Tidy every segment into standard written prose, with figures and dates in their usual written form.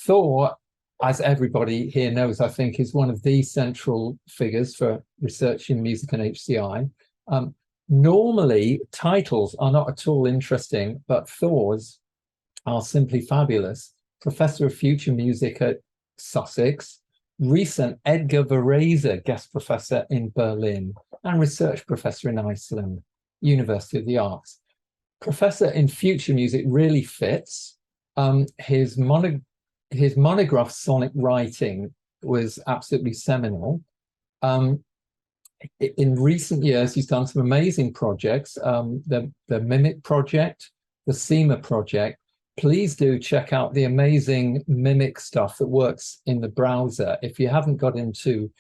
Thor, as everybody here knows, I think, is one of the central figures for research in music and HCI. Normally, titles are not at all interesting, but Thor's are simply fabulous. Professor of Future Music at Sussex, recent Edgar Varese guest professor in Berlin, and research professor in Iceland, University of the Arts. Professor in Future Music really fits. His monograph Sonic Writing was absolutely seminal. In recent years, he's done some amazing projects. The Mimic project, the SEMA project. Please do check out the amazing Mimic stuff that works in the browser. If you haven't got into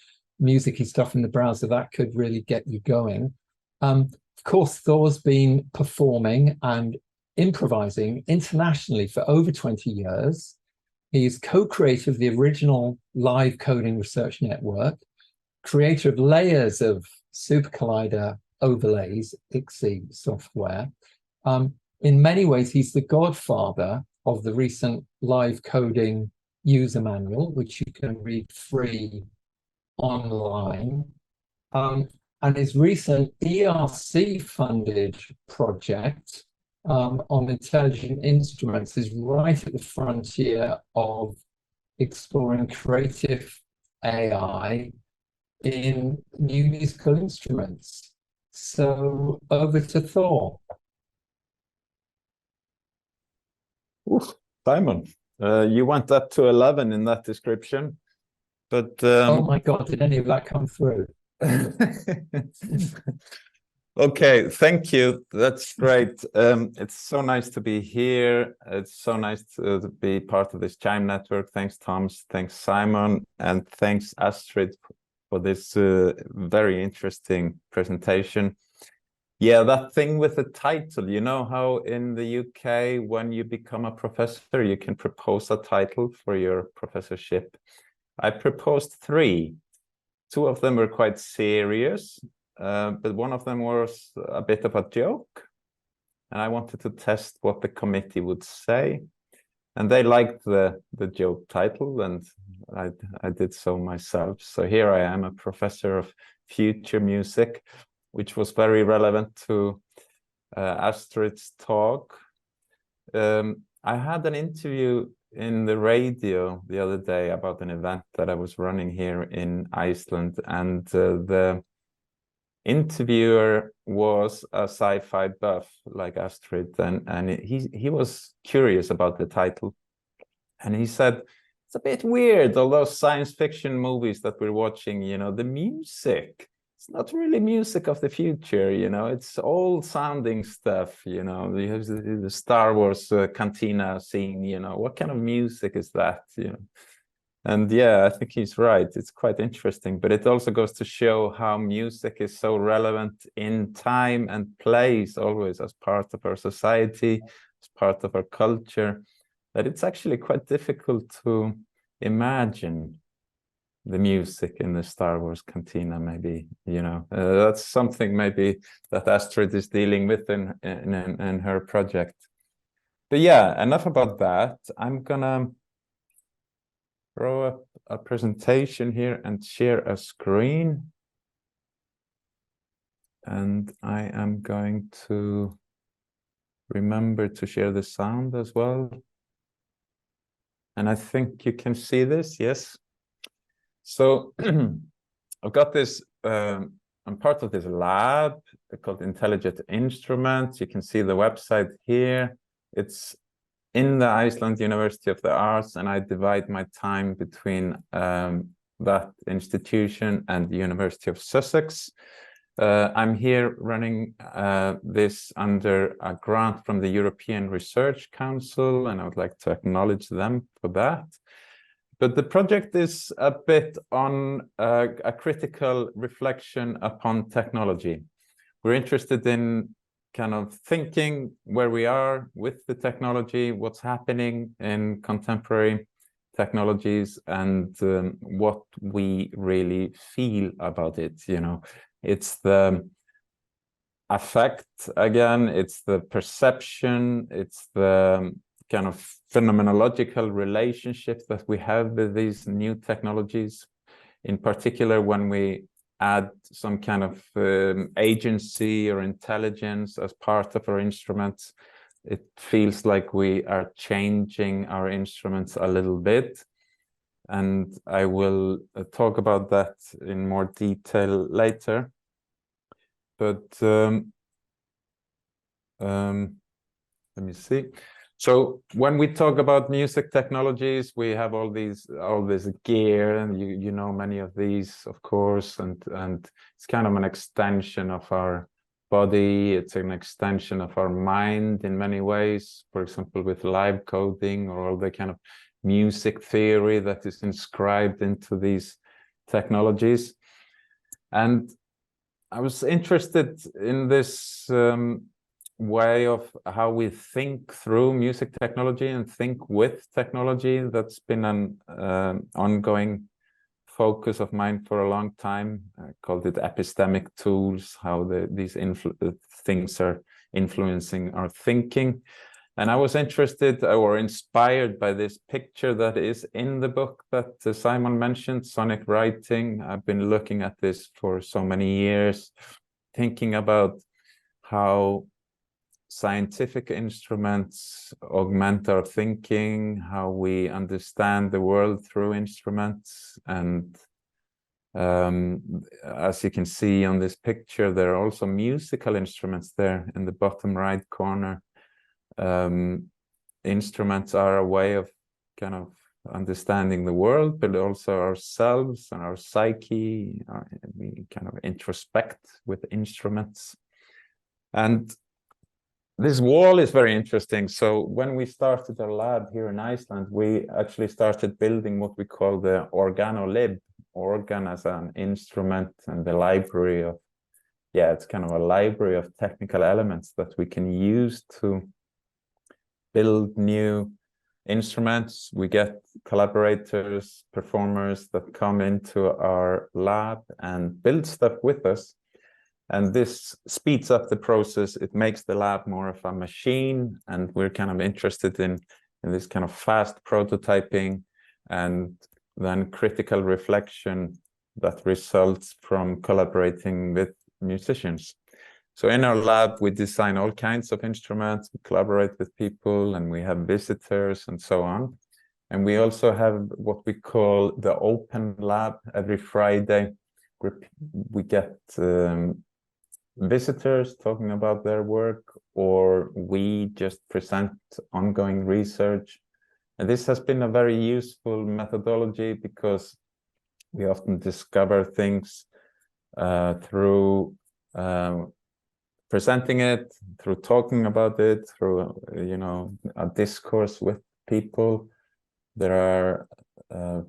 music-y stuff in the browser, that could really get you going. Of course, Thor's been performing and improvising internationally for over 20 years. He's co-creator of the original live coding research network, creator of layers of Super Collider overlays, ICSI software. In many ways, he's the godfather of the recent live coding user manual, which you can read free online. And his recent ERC-funded project on intelligent instruments is right at the frontier of exploring creative AI in new musical instruments. So over to Thor. Oof, Simon, you went up to 11 in that description, but oh my God, did any of that come through? Okay, thank you. That's great. It's so nice to be here. It's so nice to be part of this CHIME network. Thanks, Thomas. Thanks, Simon. And thanks, Astrid, for this very interesting presentation. Yeah, that thing with the title, you know how in the UK, when you become a professor, you can propose a title for your professorship. I proposed 3. 2 of them were quite serious, but one of them was a bit of a joke. And I wanted to test what the committee would say. And they liked the joke title, and I did so myself. So here I am, a professor of future music, which was very relevant to Astrid's talk. I had an interview in the radio the other day about an event that I was running here in Iceland, and the interviewer was a sci-fi buff like Astrid, and he was curious about the title, and he said, it's a bit weird, all those science fiction movies that we're watching, you know, the music, it's not really music of the future, you know, it's old sounding stuff, you know, you have the Star Wars cantina scene, you know, what kind of music is that, you know? And yeah, I think he's right. It's quite interesting, but it also goes to show how music is so relevant in time and place, always as part of our society, as part of our culture, that it's actually quite difficult to imagine the music in the Star Wars cantina, maybe, you know, that's something maybe that Astrid is dealing with in her project. But yeah, enough about that. I'm gonna throw up a presentation here and share a screen. And I am going to remember to share the sound as well. And I think you can see this, yes. So I've got this, I'm part of this lab called Intelligent Instruments. You can see the website here. It's in the Iceland University of the Arts, and I divide my time between that institution and the University of Sussex. I'm here running this under a grant from the European Research Council, and I would like to acknowledge them for that. But the project is a bit on a critical reflection upon technology. We're interested in kind of thinking where we are with the technology, what's happening in contemporary technologies, and what we really feel about it. You know, it's the affect again, it's the perception, it's the kind of phenomenological relationship that we have with these new technologies. In particular, when we add some kind of agency or intelligence as part of our instruments, it feels like we are changing our instruments a little bit. And I will talk about that in more detail later. But let me see. So when we talk about music technologies, we have all this gear, and you know many of these, of course, and it's kind of an extension of our body. It's an extension of our mind in many ways. For example, with live coding or all the kind of music theory that is inscribed into these technologies. And I was interested in this way of how we think through music technology and think with technology. That's been an ongoing focus of mine for a long time. I called it epistemic tools, how these things are influencing our thinking. And I was interested or inspired by this picture that is in the book that Simon mentioned, Sonic Writing. I've been looking at this for so many years, thinking about how scientific instruments augment our thinking, how we understand the world through instruments. And as you can see on this picture, there are also musical instruments there in the bottom right corner. Instruments are a way of kind of understanding the world, but also ourselves and our psyche. We kind of introspect with instruments. And this wall is very interesting. So when we started our lab here in Iceland, we actually started building what we call the organolib, organ as an instrument, and the library of, it's kind of a library of technical elements that we can use to build new instruments. We get collaborators, performers that come into our lab and build stuff with us. And this speeds up the process. It makes the lab more of a machine. And we're kind of interested in this kind of fast prototyping and then critical reflection that results from collaborating with musicians. So in our lab, we design all kinds of instruments, we collaborate with people, and we have visitors and so on. And we also have what we call the open lab. Every Friday, we get visitors talking about their work, or we just present ongoing research. And this has been a very useful methodology because we often discover things through presenting it, through talking about it, through a discourse with people. There are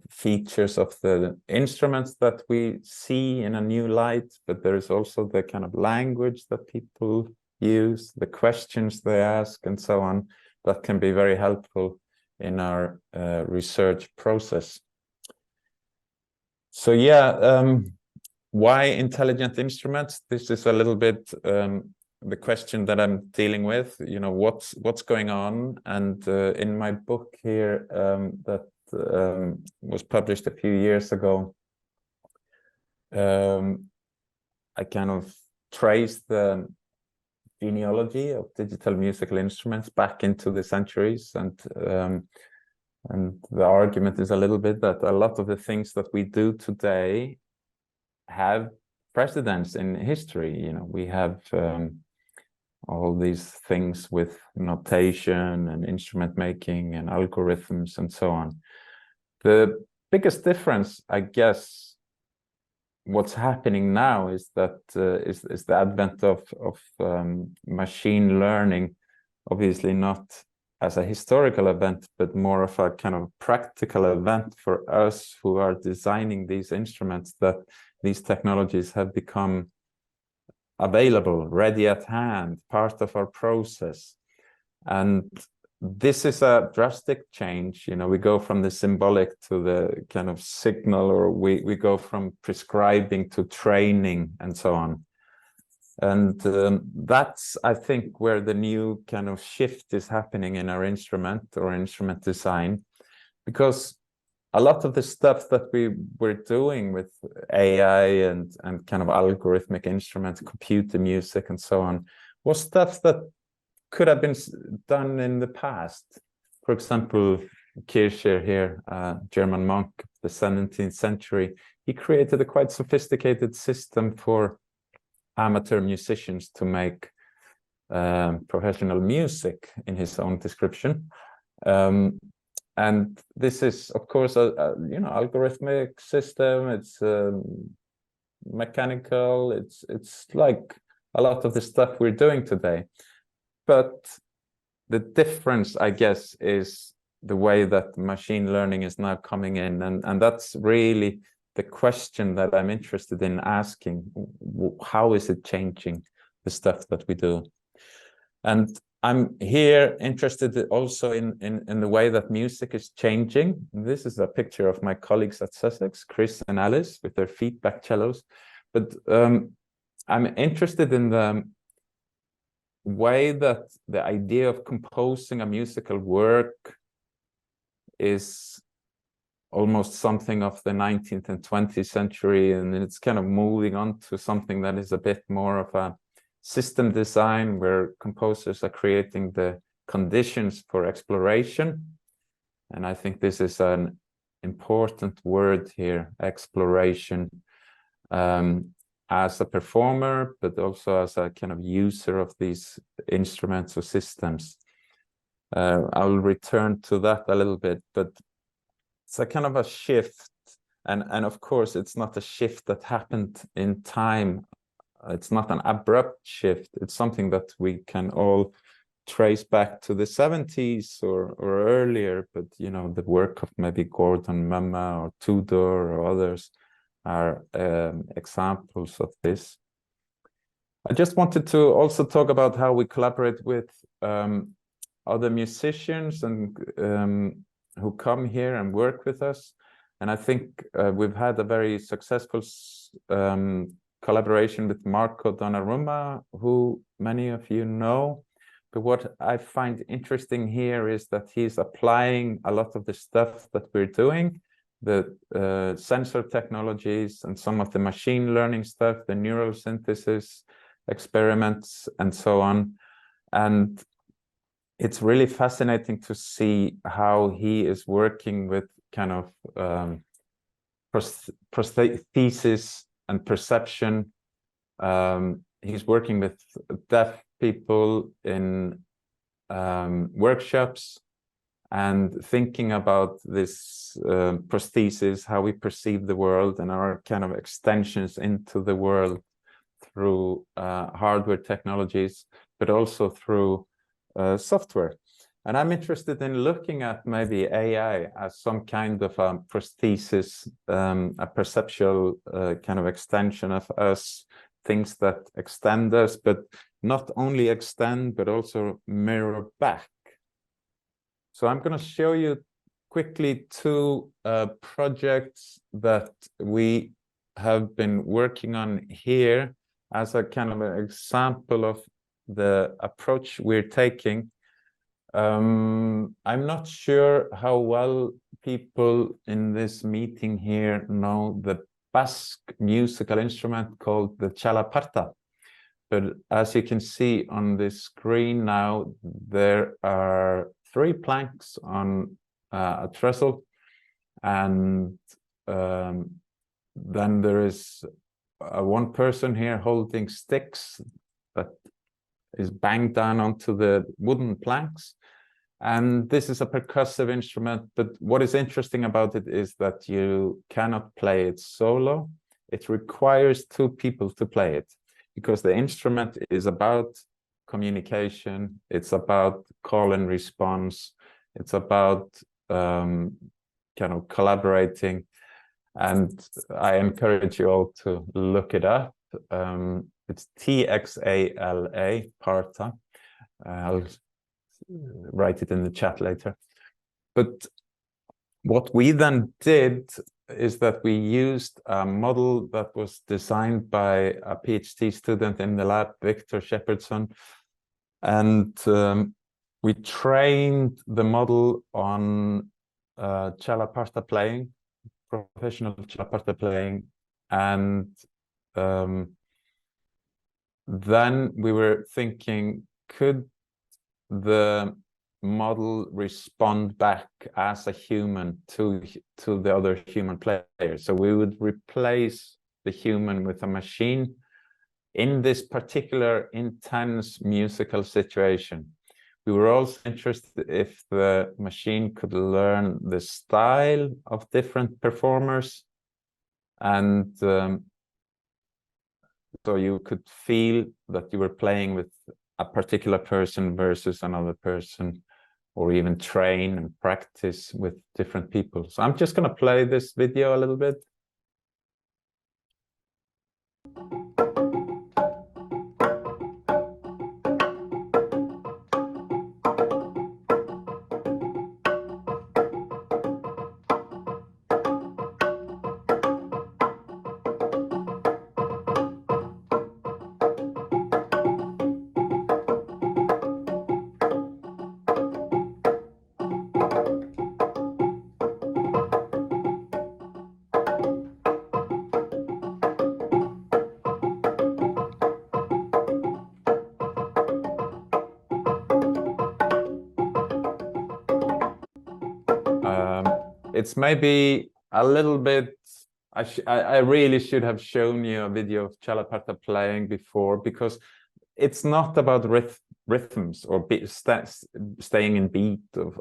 features of the instruments that we see in a new light, but there is also the kind of language that people use, the questions they ask, and so on, that can be very helpful in our research process. So why intelligent instruments? This is a little bit the question that I'm dealing with. What's going on? And in my book here that was published a few years ago, I kind of traced the genealogy of digital musical instruments back into the centuries, and the argument is a little bit that a lot of the things that we do today have precedents in history. We have all these things with notation and instrument making and algorithms and so on. The biggest difference, I guess, what's happening now is that is the advent of machine learning, obviously not as a historical event, but more of a kind of practical event for us who are designing these instruments, that these technologies have become available, ready at hand, part of our process. And this is a drastic change. We go from the symbolic to the kind of signal, or we go from prescribing to training and so on. And that's, I think, where the new kind of shift is happening in our instrument or instrument design, because a lot of the stuff that we were doing with AI and kind of algorithmic instruments, computer music and so on, was stuff that could have been done in the past. For example, Kircher here, German monk of the 17th century, he created a quite sophisticated system for amateur musicians to make professional music, in his own description. And this is, of course, a you know, algorithmic system. It's mechanical. It's like a lot of the stuff we're doing today. But the difference, I guess, is the way that machine learning is now coming in, and that's really the question that I'm interested in asking. How is it changing the stuff that we do? And I'm here interested also in the way that music is changing. This is a picture of my colleagues at Sussex, Chris and Alice, with their feedback cellos. But I'm interested in the way that the idea of composing a musical work is almost something of the 19th and 20th century, and it's kind of moving on to something that is a bit more of a system design, where composers are creating the conditions for exploration. And I think this is an important word here, exploration, as a performer, but also as a kind of user of these instruments or systems. I'll return to that a little bit, but it's a kind of a shift. And of course, it's not a shift that happened in time. It's not an abrupt shift. It's something that we can all trace back to the 70s or earlier. But, you know, the work of maybe Gordon Mumma or Tudor or others are examples of this. I just wanted to also talk about how we collaborate with other musicians and who come here and work with us. And I think we've had a very successful collaboration with Marco Donnarumma, who many of you know. But what I find interesting here is that he's applying a lot of the stuff that we're doing, the sensor technologies and some of the machine learning stuff, the neural synthesis experiments and so on. And it's really fascinating to see how he is working with kind of prosthesis and perception. He's working with deaf people in workshops and thinking about this prosthesis, how we perceive the world and our kind of extensions into the world through hardware technologies, but also through software. And I'm interested in looking at maybe AI as some kind of a prosthesis, a perceptual kind of extension of us, things that extend us, but not only extend, but also mirror back. So I'm going to show you quickly two projects that we have been working on here as a kind of an example of the approach we're taking. I'm not sure how well people in this meeting here know the Basque musical instrument called the chalaparta. But as you can see on the screen now, there are 3 planks on a trestle, and then there is one person here holding sticks that is banged down onto the wooden planks. And this is a percussive instrument, but what is interesting about it is that you cannot play it solo. It requires 2 people to play it, because the instrument is about communication, it's about call and response, it's about kind of collaborating. And I encourage you all to look it up. It's TXALA, Parta. I'll write it in the chat later. But what we then did is that we used a model that was designed by a PhD student in the lab, Victor Shepherdson, and we trained the model on Chalaparta playing, professional Chalaparta playing, and then we were thinking, could the model respond back as a human to the other human players? So we would replace the human with a machine in this particular intense musical situation. We were also interested if the machine could learn the style of different performers, and so you could feel that you were playing with a particular person versus another person, or even train and practice with different people. So I'm just going to play this video a little bit. It's maybe a little bit, I really should have shown you a video of Chalaparta playing before, because it's not about rhythms or staying in beat of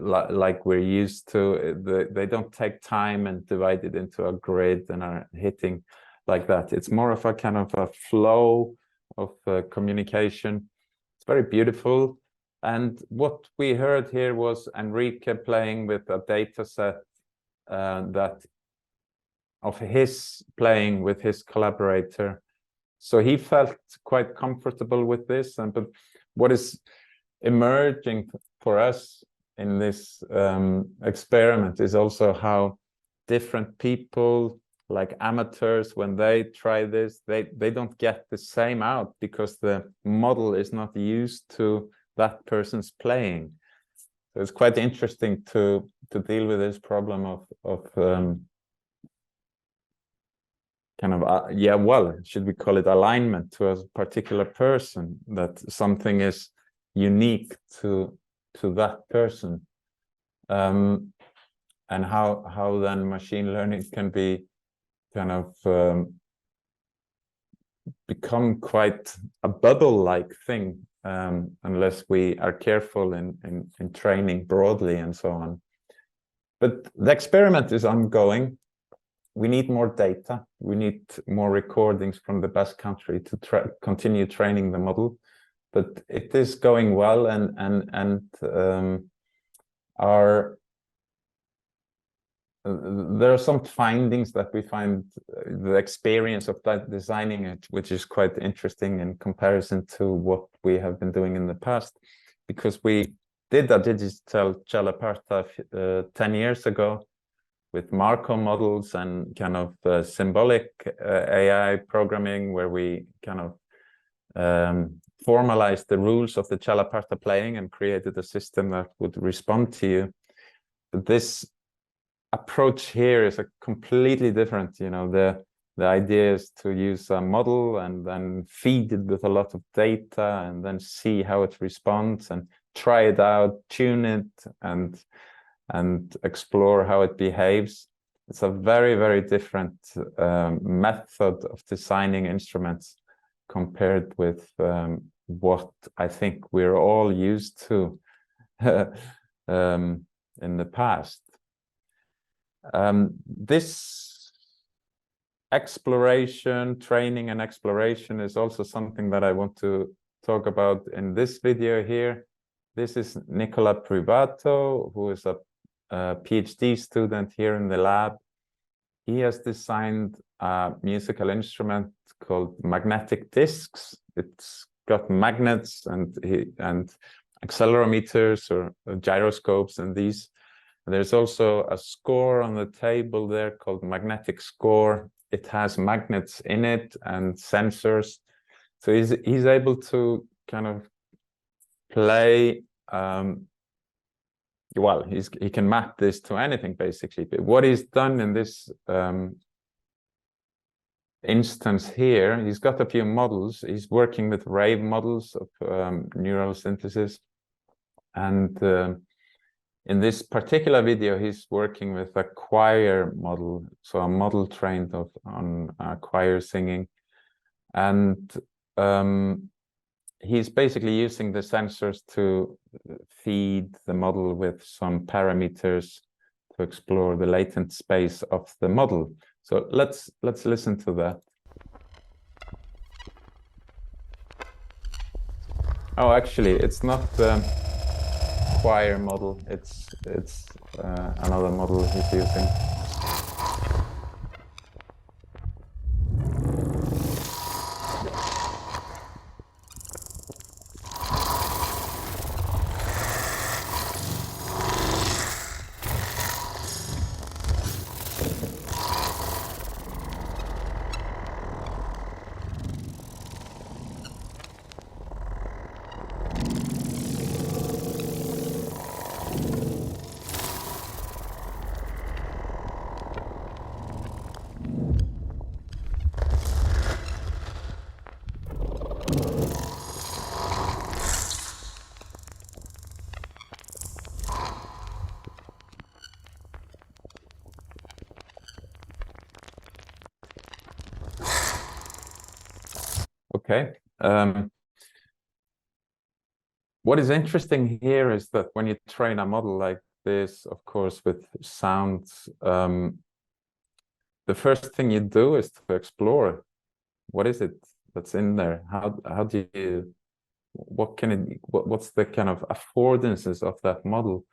like we're used to. They don't take time and divide it into a grid and are hitting like that. It's more of a kind of a flow of communication. It's very beautiful. And what we heard here was Enrique playing with a data set that of his playing with his collaborator. So he felt quite comfortable with this. But what is emerging for us in this experiment is also how different people, like amateurs, when they try this, they don't get the same out, because the model is not used to that person's playing. So it's quite interesting to deal with this problem of kind of yeah, well, should we call it alignment to a particular person, that something is unique to that person, and how then machine learning can be kind of become quite a bubble-like thing, unless we are careful in training broadly and so on. But the experiment is ongoing. We need more data. We need more recordings from the Basque Country to continue training the model. But it is going well, and there are some findings that we find the experience of that designing it, which is quite interesting in comparison to what we have been doing in the past, because we did a digital Chalaparta 10 years ago with Markov models and kind of symbolic AI programming, where we kind of formalized the rules of the Chalaparta playing and created a system that would respond to you. But this approach here is a completely different. You know, the idea is to use a model and then feed it with a lot of data and then see how it responds and try it out, tune it, and explore how it behaves. It's a very, very different method of designing instruments compared with what I think we're all used to in the past. This exploration, training and exploration is also something that I want to talk about in this video here. This is Nicola Privato, who is a PhD student here in the lab. He has designed a musical instrument called magnetic discs. It's got magnets and accelerometers or gyroscopes and these. There's also a score on the table there called magnetic score. It has magnets in it and sensors. So he's able to kind of play, well, he can map this to anything basically. But what he's done in this instance here, he's got a few models. He's working with rave models of neural synthesis. And in this particular video, he's working with a choir model, so a model trained on choir singing. And he's basically using the sensors to feed the model with some parameters to explore the latent space of the model. So let's listen to that. Oh, actually, it's not the choir model. It's another model he's using. Okay. What is interesting here is that when you train a model like this, of course, with sounds, the first thing you do is to explore what is it that's in there. How do you, what's the kind of affordances of that model?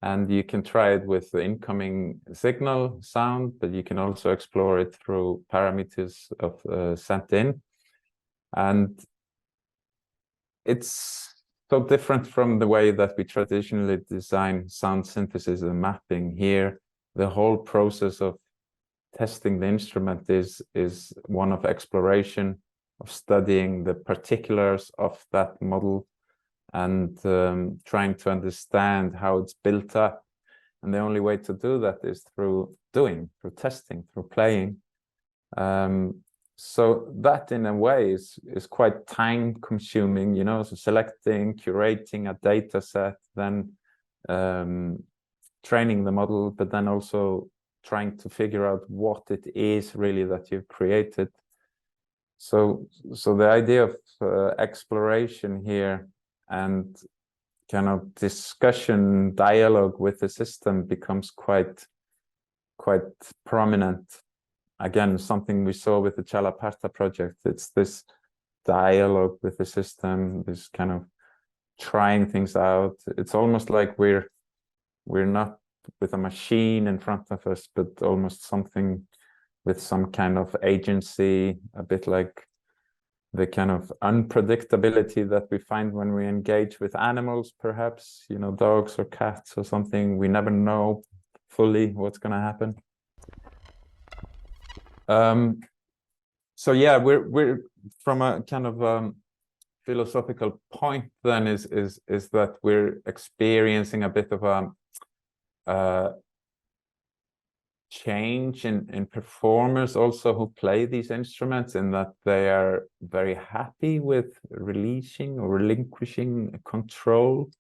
And you can try it with the incoming signal sound, but you can also explore it through parameters of sent in. And it's so different from the way that we traditionally design sound synthesis and mapping. Here, the whole process of testing the instrument is one of exploration, of studying the particulars of that model and trying to understand how it's built up. And the only way to do that is through doing, through testing, through playing. So that in a way is quite time consuming, you know, so selecting, curating a data set, then training the model, but then also trying to figure out what it is really that you've created. So the idea of exploration here and kind of discussion, dialogue with the system becomes quite prominent. Again, something we saw with the Chalaparta project. It's this dialogue with the system, this kind of trying things out. It's almost like we're not with a machine in front of us, but almost something with some kind of agency, a bit like the kind of unpredictability that we find when we engage with animals, perhaps, you know, dogs or cats or something. We never know fully what's going to happen. So yeah, we're from a kind of philosophical point then is that we're experiencing a bit of a change in performers also who play these instruments, in that they are very happy with releasing or relinquishing control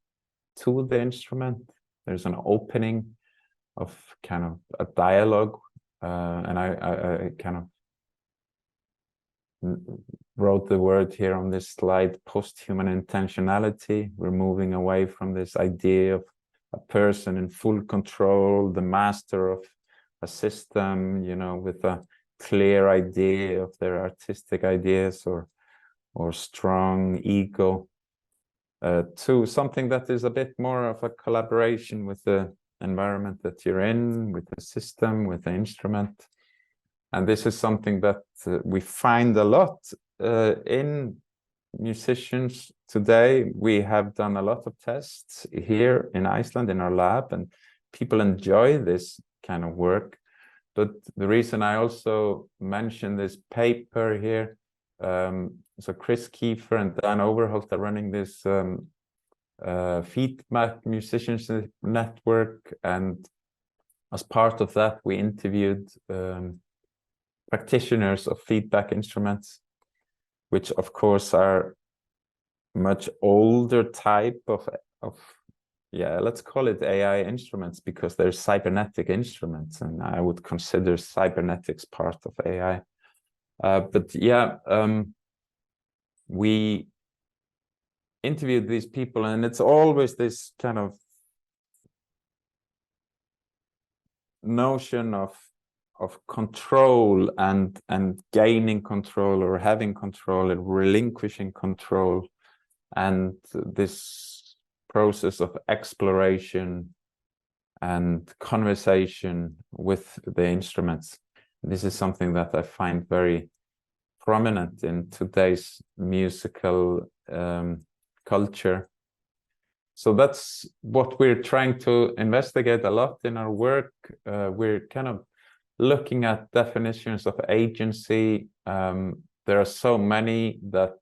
to the instrument. There's an opening of kind of a dialogue, and I kind of wrote the word here on this slide, post-human intentionality. We're moving away from this idea of a person in full control, the master of a system, you know, with a clear idea of their artistic ideas or strong ego, to something that is a bit more of a collaboration with the environment that you're in, with the system, with the instrument. And this is something that we find a lot in musicians today. We have done a lot of tests here in Iceland in our lab, and people enjoy this kind of work. But the reason I also mentioned this paper here, so Chris Kiefer and Dan Overholt are running this feedback musicians network, and as part of that we interviewed practitioners of feedback instruments, which of course are much older type of yeah, let's call it AI instruments, because they're cybernetic instruments, and I would consider cybernetics part of AI. But yeah, we interviewed these people, and it's always this kind of notion of control and gaining control, or having control, and relinquishing control, and this process of exploration and conversation with the instruments. This is something that I find very prominent in today's musical culture. So that's what we're trying to investigate a lot in our work. We're kind of looking at definitions of agency. There are so many that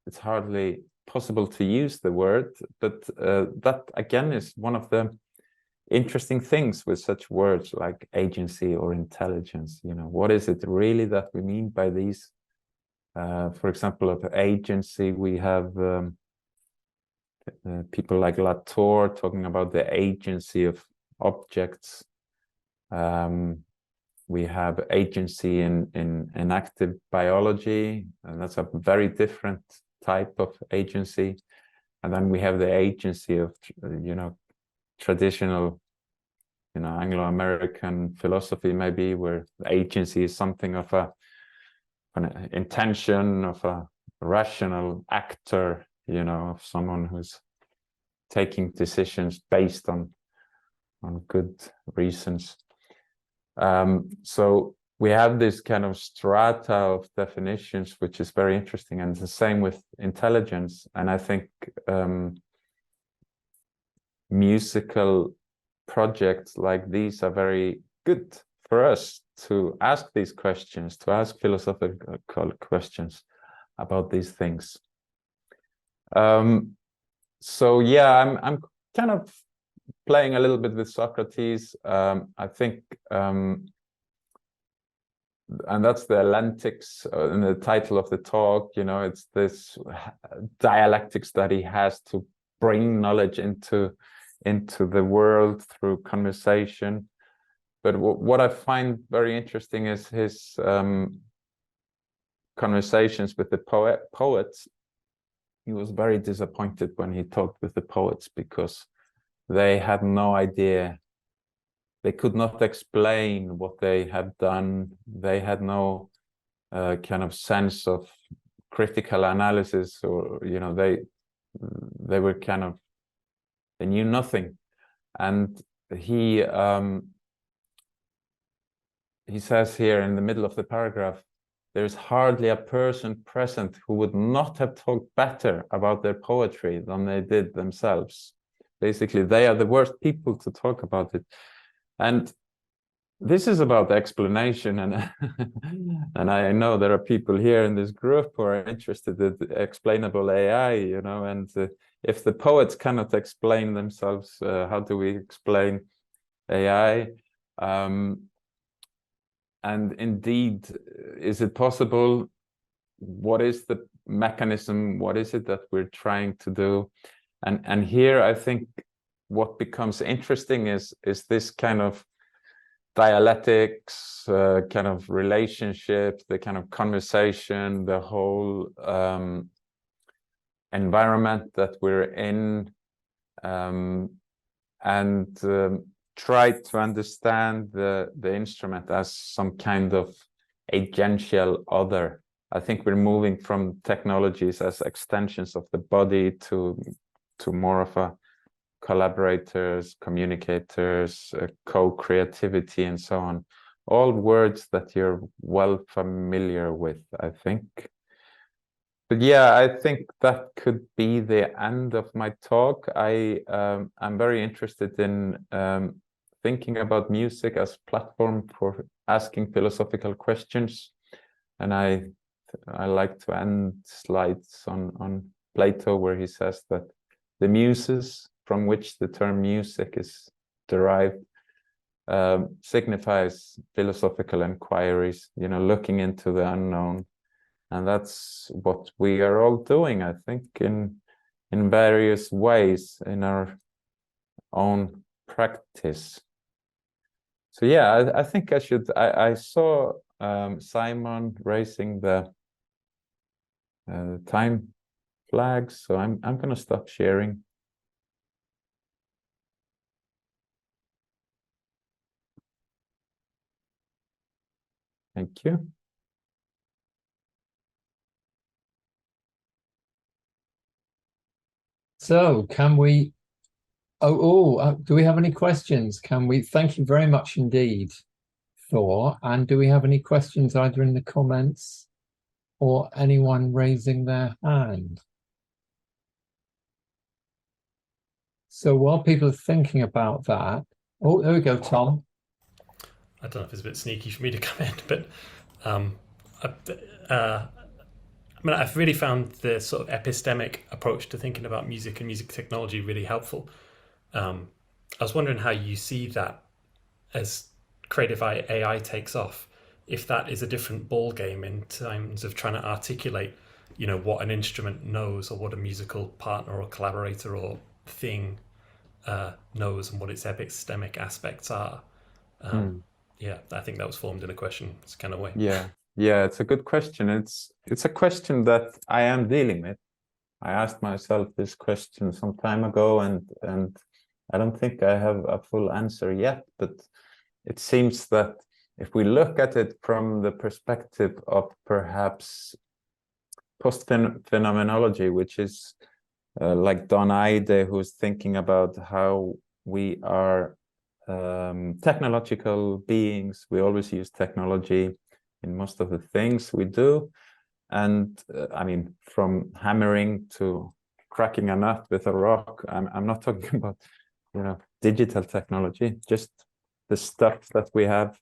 it's hardly possible to use the word, but that again is one of the interesting things with such words like agency or intelligence. You know, what is it really that we mean by these? For example, of agency, we have people like Thor talking about the agency of objects. We have agency in active biology, and that's a very different type of agency. And then we have the agency of, you know, traditional, you know, Anglo-American philosophy, maybe, where agency is something of an intention, of a rational actor, you know, of someone who's taking decisions based on good reasons. So we have this kind of strata of definitions, which is very interesting, and the same with intelligence. And I think musical projects like these are very good for us to ask these questions, to ask philosophical questions about these things. So yeah, I'm kind of playing a little bit with Socrates. I think, and that's the Elenctics in the title of the talk. You know, it's this dialectics that he has to bring knowledge into the world through conversation. But what I find very interesting is his conversations with the poets. He was very disappointed when he talked with the poets, because they had no idea. They could not explain what they had done. They had no kind of sense of critical analysis, or, you know, they were kind of, they knew nothing. And he says here in the middle of the paragraph, there's hardly a person present who would not have talked better about their poetry than they did themselves. Basically, they are the worst people to talk about it. And this is about explanation, and and I know there are people here in this group who are interested in explainable AI, you know, and if the poets cannot explain themselves, how do we explain AI? And indeed, is it possible? What is the mechanism? What is it that we're trying to do? And here, I think what becomes interesting is this kind of dialectics, kind of relationship, the kind of conversation, the whole environment that we're in, and try to understand the instrument as some kind of agential other. I think we're moving from technologies as extensions of the body to more of a collaborators, communicators, co-creativity, and so on. All words that you're well familiar with, I think. But yeah, I think that could be the end of my talk. I'm very interested in thinking about music as platform for asking philosophical questions. And I like to end slides on Plato, where he says that the muses from which the term music is derived signifies philosophical inquiries, looking into the unknown. And that's what we are all doing, I think, in various ways in our own practice. So yeah, I think I saw Simon raising the time flags, so I'm going to stop sharing. Thank you. So can we, do we have any questions? Thank you very much indeed, Thor. And do we have any questions either in the comments or anyone raising their hand? So while people are thinking about that, there we go, Tom. I don't know if it's a bit sneaky for me to come in, but I've really found the sort of epistemic approach to thinking about music and music technology really helpful. I was wondering how you see that as creative AI takes off, if that is a different ball game in terms of trying to articulate, what an instrument knows, or what a musical partner or collaborator or thing knows, and what its epistemic aspects are. Yeah, I think that was formed in a question. It's kind of way. Yeah, it's a good question. It's a question that I am dealing with. I asked myself this question some time ago, and I don't think I have a full answer yet, but it seems that if we look at it from the perspective of perhaps post-phenomenology, which is like Don Eide, who's thinking about how we are technological beings. We always use technology in most of the things we do. And I mean, from hammering to cracking a nut with a rock, I'm not talking about, digital technology, just the stuff that we have.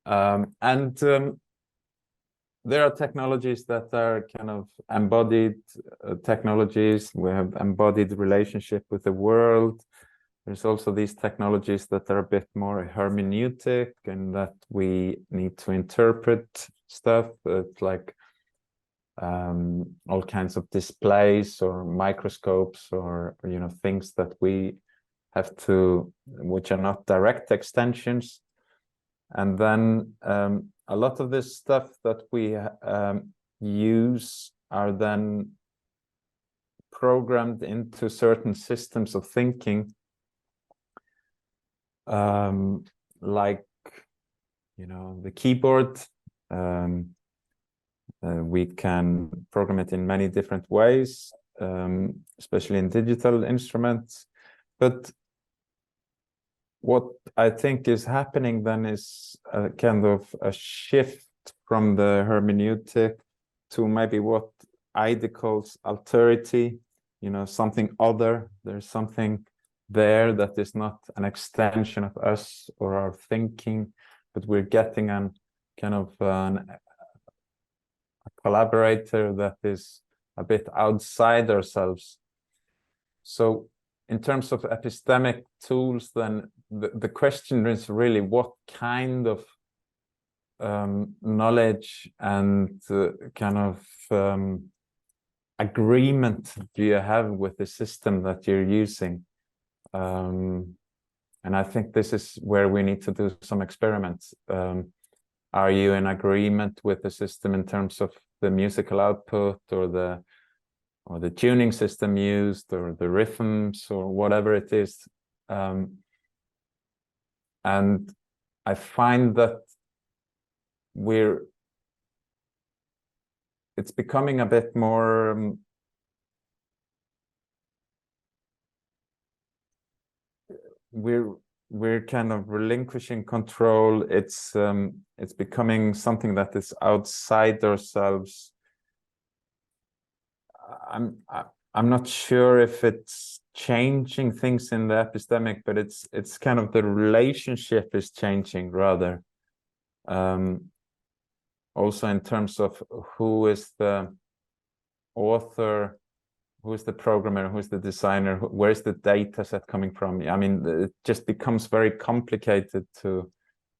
There are technologies that are kind of embodied technologies. We have embodied relationship with the world. There's also these technologies that are a bit more hermeneutic, and that we need to interpret stuff. It's like all kinds of displays or microscopes, or things that we have to, which are not direct extensions. And then a lot of this stuff that we use are then programmed into certain systems of thinking, like the keyboard. We can program it in many different ways, especially in digital instruments. But what I think is happening then is a kind of a shift from the hermeneutic to maybe what Eide calls alterity, something other. There's something there that is not an extension of us or our thinking, but we're getting a collaborator that is a bit outside ourselves. So in terms of epistemic tools, then the question is really, what kind of knowledge and agreement do you have with the system that you're using? And I think this is where we need to do some experiments. Are you in agreement with the system in terms of the musical output, or the tuning system used, or the rhythms, or whatever it is? And I find that it's becoming a bit more we're kind of relinquishing control. It's becoming something that is outside ourselves. I'm not sure if it's changing things in the epistemic, but it's kind of the relationship is changing rather. Also in terms of who is the author, who is the programmer, who is the designer, where's the data set coming from? I mean, it just becomes very complicated to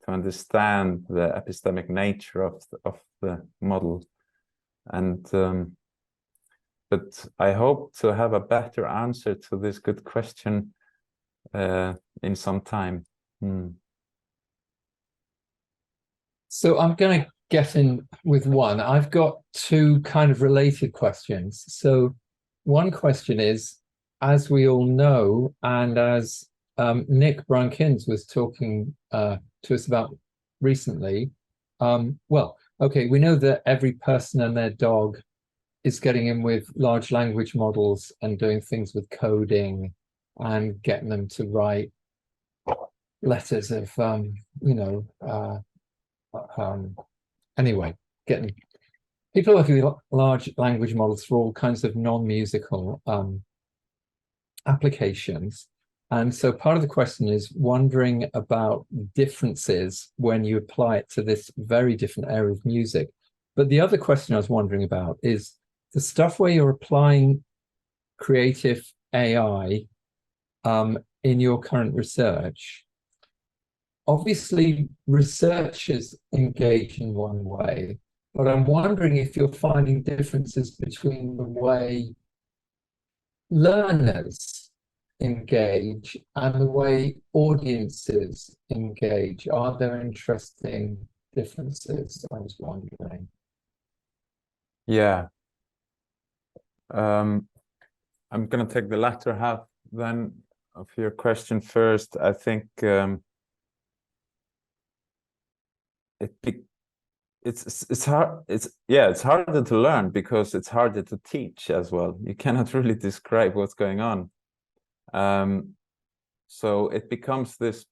understand the epistemic nature of the model. And but I hope to have a better answer to this good question in some time. So I'm going to get in with one. I've got two kind of related questions. So one question is, as we all know, and as Nick Brankins was talking to us about recently, well, okay, we know that every person and their dog is getting in with large language models and doing things with coding and getting them to write letters of, anyway, getting people working with large language models for all kinds of non-musical applications. And so part of the question is wondering about differences when you apply it to this very different area of music. But the other question I was wondering about is the stuff where you're applying creative AI in your current research. Obviously, researchers engage in one way, but I'm wondering if you're finding differences between the way learners engage and the way audiences engage. Are there interesting differences? I was wondering. Yeah. I'm going to take the latter half then of your question first. I think it's hard. It's harder to learn because it's harder to teach as well. You cannot really describe what's going on. So it becomes this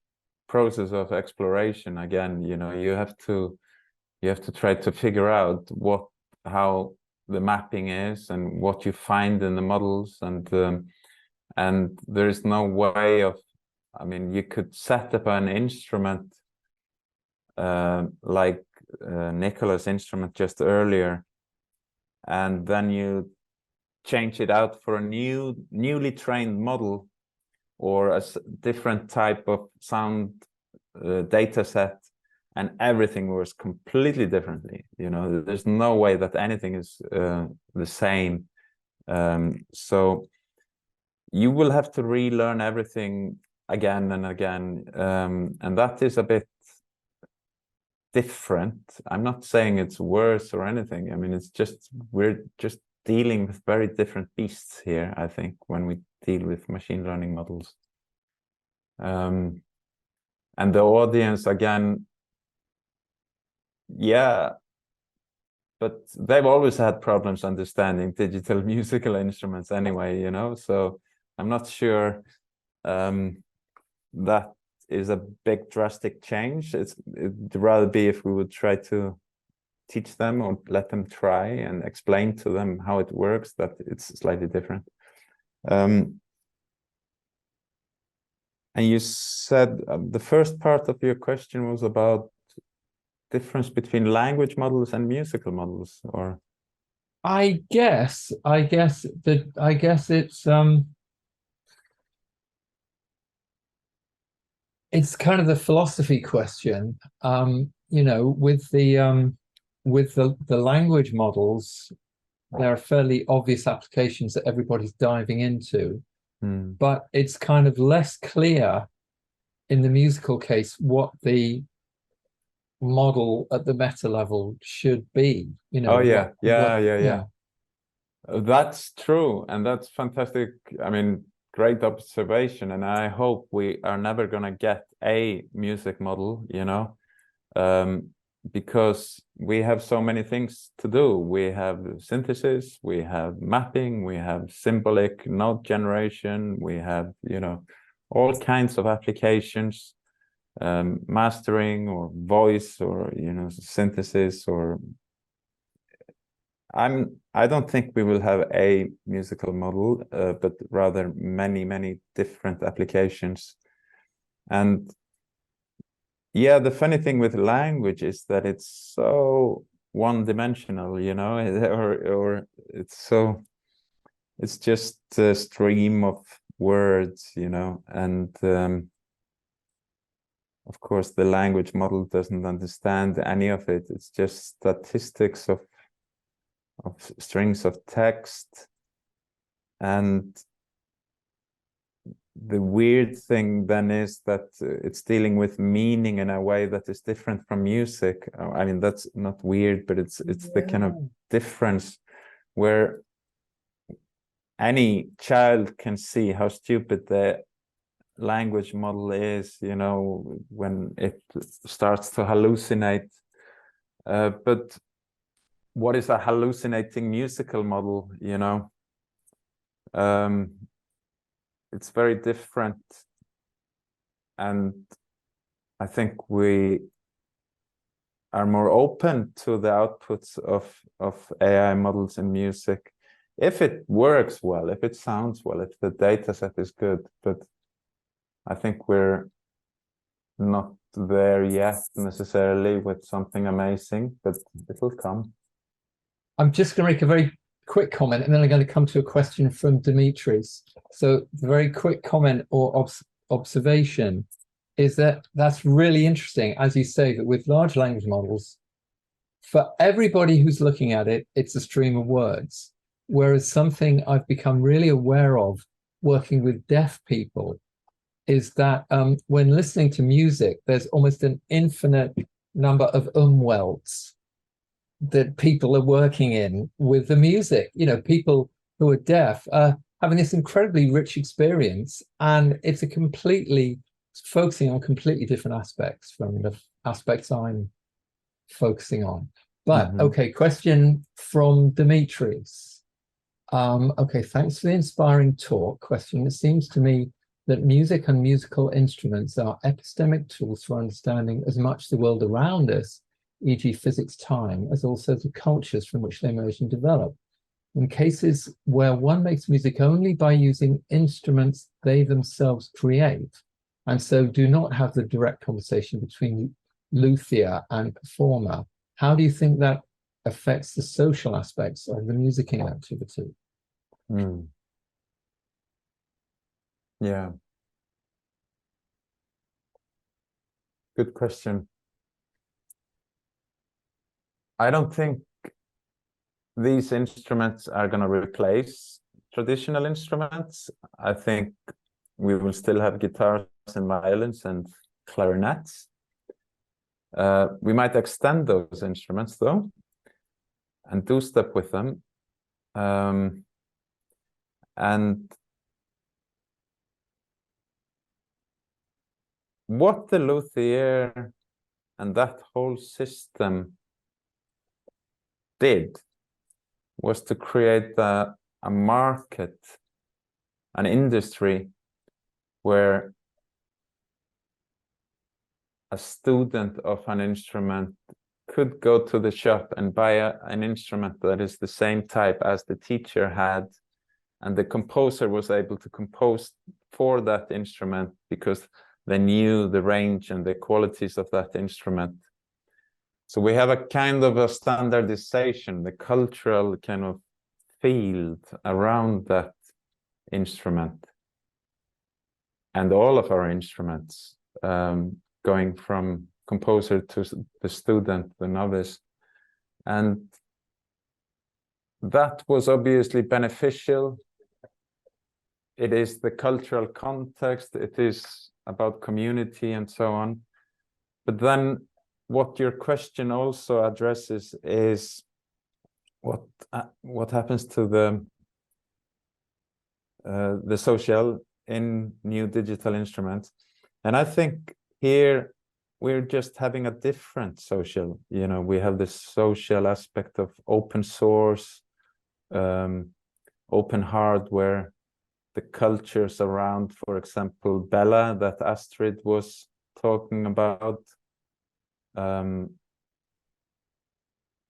process of exploration again. You know, you have to try to figure out how the mapping is and what you find in the models, and there is no way of, I mean, you could set up an instrument like Nicholas' instrument just earlier, and then you change it out for a newly trained model or a different type of sound data set, and everything works completely differently. You know, there's no way that anything is the same. So you will have to relearn everything again and again, and that is a bit different. I'm not saying it's worse or anything. I mean, it's just we're just dealing with very different beasts here, I think, when we deal with machine learning models. And the audience, again, yeah, but they've always had problems understanding digital musical instruments anyway, you know, so I'm not sure that is a big drastic change. It'd rather be if we would try to teach them or let them try and explain to them how it works, that it's slightly different. And you said the first part of your question was about difference between language models and musical models, or I guess it's kind of the philosophy question. You know, with the language models, there are fairly obvious applications that everybody's diving into, but it's kind of less clear in the musical case what the model at the meta level should be. You know. Oh yeah. That's true, and that's fantastic. I mean, great observation, and I hope we are never going to get a music model, you know, because we have so many things to do. We have synthesis, we have mapping, we have symbolic note generation, we have, you know, all kinds of applications, mastering or voice or, you know, synthesis, or I don't think we will have a musical model, but rather many different applications. And yeah, the funny thing with language is that it's so one-dimensional, you know, or it's just a stream of words, you know, and of course the language model doesn't understand any of it. It's just statistics of strings of text. And the weird thing then is that it's dealing with meaning in a way that is different from music. I mean, that's not weird, but it's the kind of difference where any child can see how stupid the language model is, you know, when it starts to hallucinate. But what is a hallucinating musical model, you know? It's very different. And I think we are more open to the outputs of AI models in music, if it works well, if it sounds well, if the data set is good. But I think we're not there yet necessarily with something amazing, but it will come. I'm just going to make a very quick comment, and then I'm going to come to a question from Dimitris. So the very quick comment or observation is that that's really interesting, as you say, that with large language models, for everybody who's looking at it, it's a stream of words. Whereas something I've become really aware of working with deaf people is that when listening to music, there's almost an infinite number of umwelts that people are working in with the music. You know, people who are deaf are having this incredibly rich experience, and it's focusing on completely different aspects from the aspects I'm focusing on. But okay, question from Dimitris. Okay, thanks for the inspiring talk. Question: it seems to me that music and musical instruments are epistemic tools for understanding as much the world around us, e.g. physics, time, as also the cultures from which they emerge and develop. In cases where one makes music only by using instruments they themselves create, and so do not have the direct conversation between luthier and performer, how do you think that affects the social aspects of the musicking activity? Yeah. Good question. I don't think these instruments are going to replace traditional instruments. I think we will still have guitars and violins and clarinets. We might extend those instruments though, and do stuff with them. And what the luthier and that whole system did was to create a market, an industry where a student of an instrument could go to the shop and buy an instrument that is the same type as the teacher had, and the composer was able to compose for that instrument because they knew the range and the qualities of that instrument. So we have a kind of a standardization, the cultural kind of field around that instrument and all of our instruments, going from composer to the student, the novice. And that was obviously beneficial. It is the cultural context, it is about community and so on. But then what your question also addresses is what happens to the social in new digital instruments. And I think here we're just having a different social, you know, we have this social aspect of open source, open hardware, the cultures around, for example, Bella that Astrid was talking about.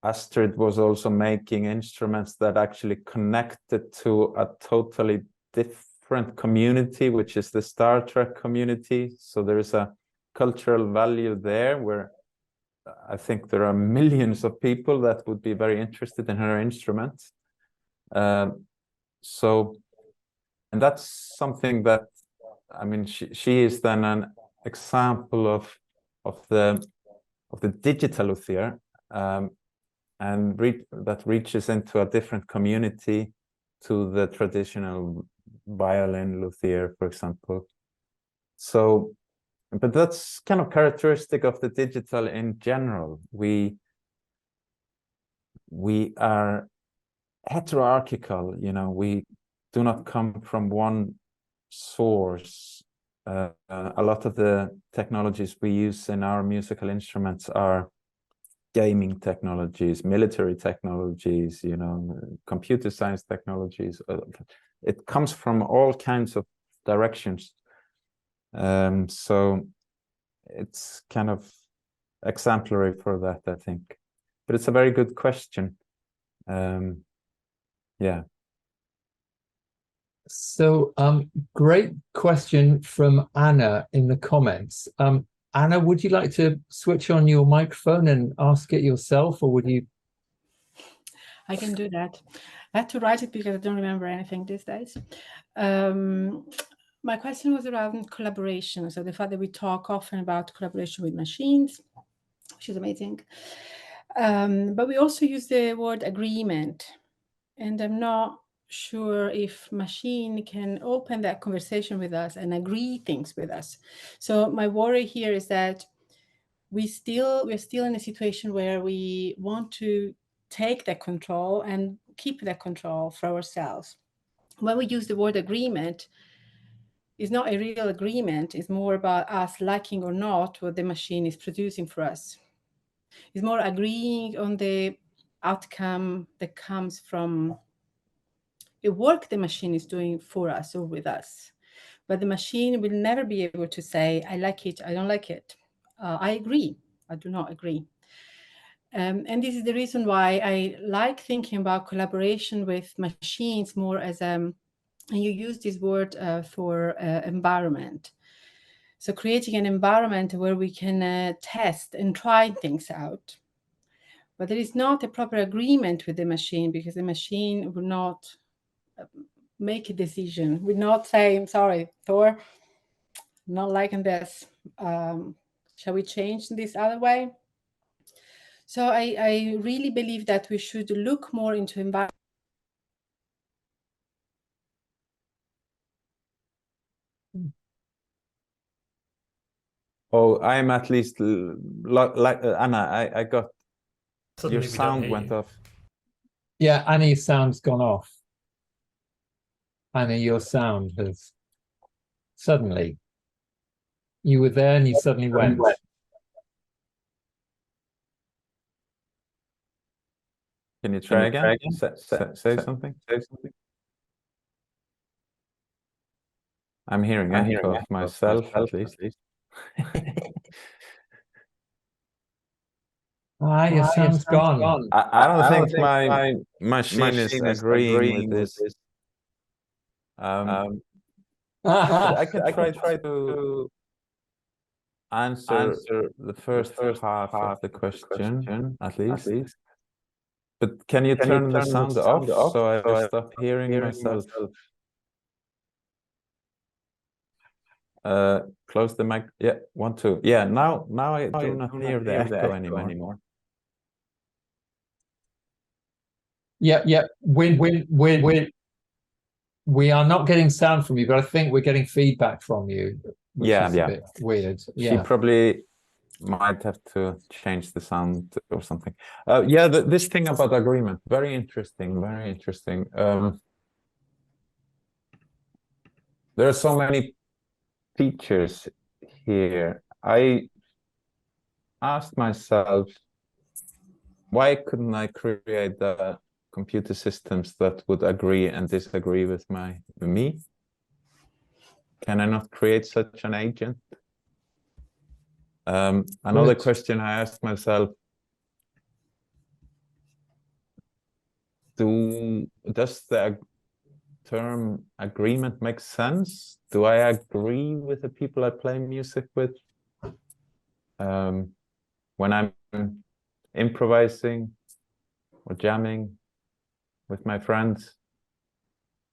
Astrid was also making instruments that actually connected to a totally different community, which is the Star Trek community. So there is a cultural value there where I think there are millions of people that would be very interested in her instruments. So, and that's something that, I mean, she is then an example of the digital luthier, and that reaches into a different community to the traditional violin luthier, for example. So, but that's kind of characteristic of the digital in general. We are heterarchical, you know, we do not come from one source. A lot of the technologies we use in our musical instruments are gaming technologies, military technologies, you know, computer science technologies. It comes from all kinds of directions. So it's kind of exemplary for that, I think. But it's a very good question. Yeah. So, great question from Anna in the comments. Anna, would you like to switch on your microphone and ask it yourself, or would you? I can do that. I had to write it because I don't remember anything these days. My question was around collaboration. So the fact that we talk often about collaboration with machines, which is amazing. But we also use the word agreement. And I'm not sure if machine can open that conversation with us and agree things with us. So my worry here is that we're still in a situation where we want to take that control and keep that control for ourselves. When we use the word agreement, it's not a real agreement. It's more about us liking or not what the machine is producing for us. It's more agreeing on the outcome that comes from the work the machine is doing for us or with us. But the machine will never be able to say, I like it, I don't like it. I agree, I do not agree. And this is the reason why I like thinking about collaboration with machines more as and you use this word for environment. So creating an environment where we can test and try things out. But there is not a proper agreement with the machine because the machine will not make a decision, will not say, I'm sorry, Thor, not liking this. Shall we change this other way? So I really believe that we should look more into environment. Oh, I'm at least like Anna. I got Suddenly your sound went you. off. Yeah, Annie's sound's gone off. Annie, your sound has suddenly. You were there and you suddenly went. Can you try again? Say something. I'm hearing echo of myself at least. Your sound's gone. I don't think my machine is agreeing with this. But I can try to answer the first half of the question, at least. But can you turn the sound off so I will stop hearing myself? Close the mic. Yeah, 1, 2. Yeah, now I do not hear the echo anymore. Yeah. We are not getting sound from you, but I think we're getting feedback from you, which is a bit weird. She probably might have to change the sound or something. Yeah, this thing about agreement, very interesting. There are so many features here. I asked myself, why couldn't I create the computer systems that would agree and disagree with me? Can I not create such an agent? Another question I asked myself, does the term agreement make sense? Do I agree with the people I play music with? When I'm improvising or jamming with my friends,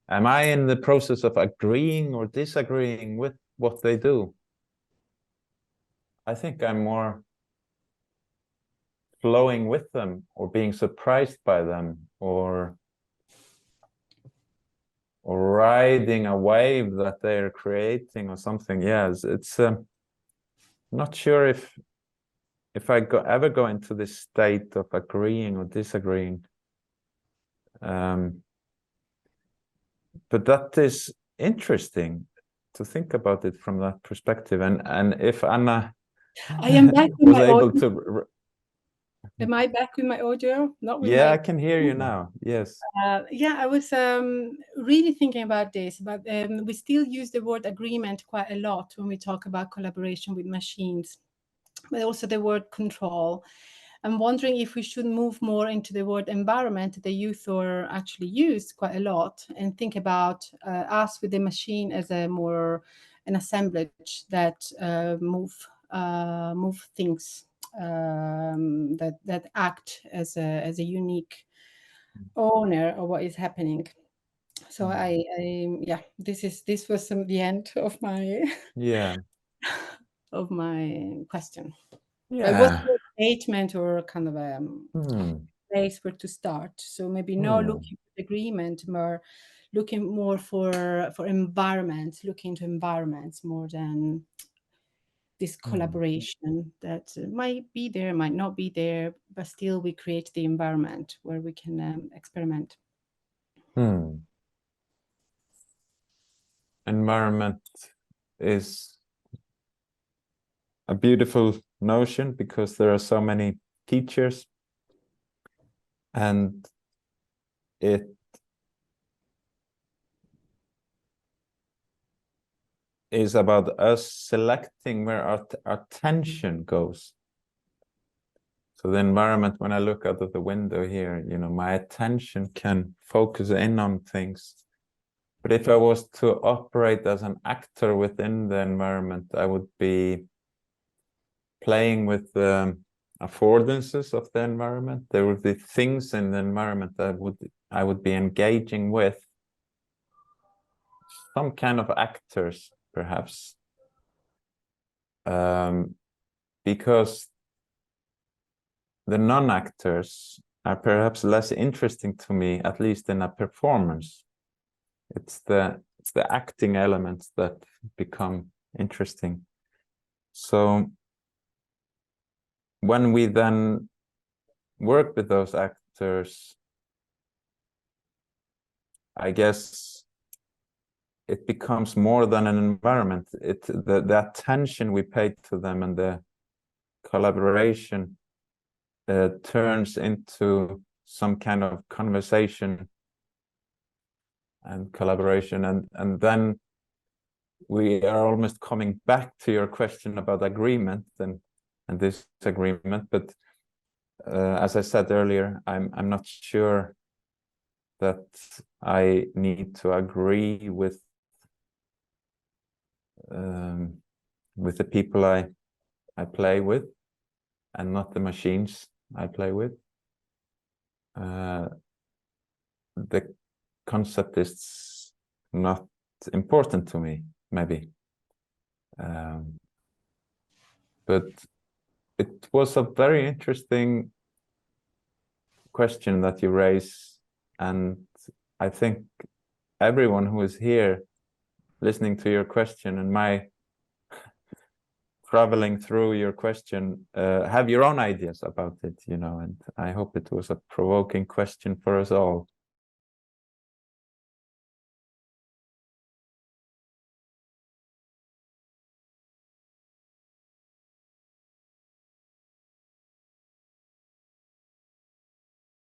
am I in the process of agreeing or disagreeing with what they do? I think I'm more flowing with them, or being surprised by them, or riding a wave that they're creating or something. Yes, it's not sure if I ever go into this state of agreeing or disagreeing. But that is interesting to think about it from that perspective. And if Anna I am back with was my able audio. to... Am I back with my audio? Not with Yeah, my... I can hear you now. Yes. Yeah, I was really thinking about this, but we still use the word agreement quite a lot when we talk about collaboration with machines, but also the word control. I'm wondering if we should move more into the word environment that you, Thor, actually used quite a lot, and think about us with the machine as a more an assemblage that move things that act as a unique owner of what is happening. So I yeah, this was the end of my Yeah. of my question. But it was Yeah. a statement or kind of a place where to start. So maybe not looking for agreement, more looking more for environments, looking to environments more than this collaboration that might be there, might not be there, but still we create the environment where we can experiment. Environment is a beautiful notion because there are so many teachers, and it is about us selecting where our attention goes. So the environment, when I look out of the window here, you know, my attention can focus in on things. But if I was to operate as an actor within the environment, I would be playing with the affordances of the environment. There would be things in the environment that I would be engaging with. Some kind of actors, perhaps. Because the non-actors are perhaps less interesting to me, at least in a performance. It's the acting elements that become interesting. So when we then work with those actors, I guess it becomes more than an environment. The attention we pay to them and the collaboration turns into some kind of conversation and collaboration, and then we are almost coming back to your question about agreement and disagreement. But as I said earlier, I'm not sure that I need to agree with the people I play with, and not the machines I play with. The concept is not important to me, maybe. But it was a very interesting question that you raise, and I think everyone who is here listening to your question and my traveling through your question have your own ideas about it, you know, and I hope it was a provoking question for us all.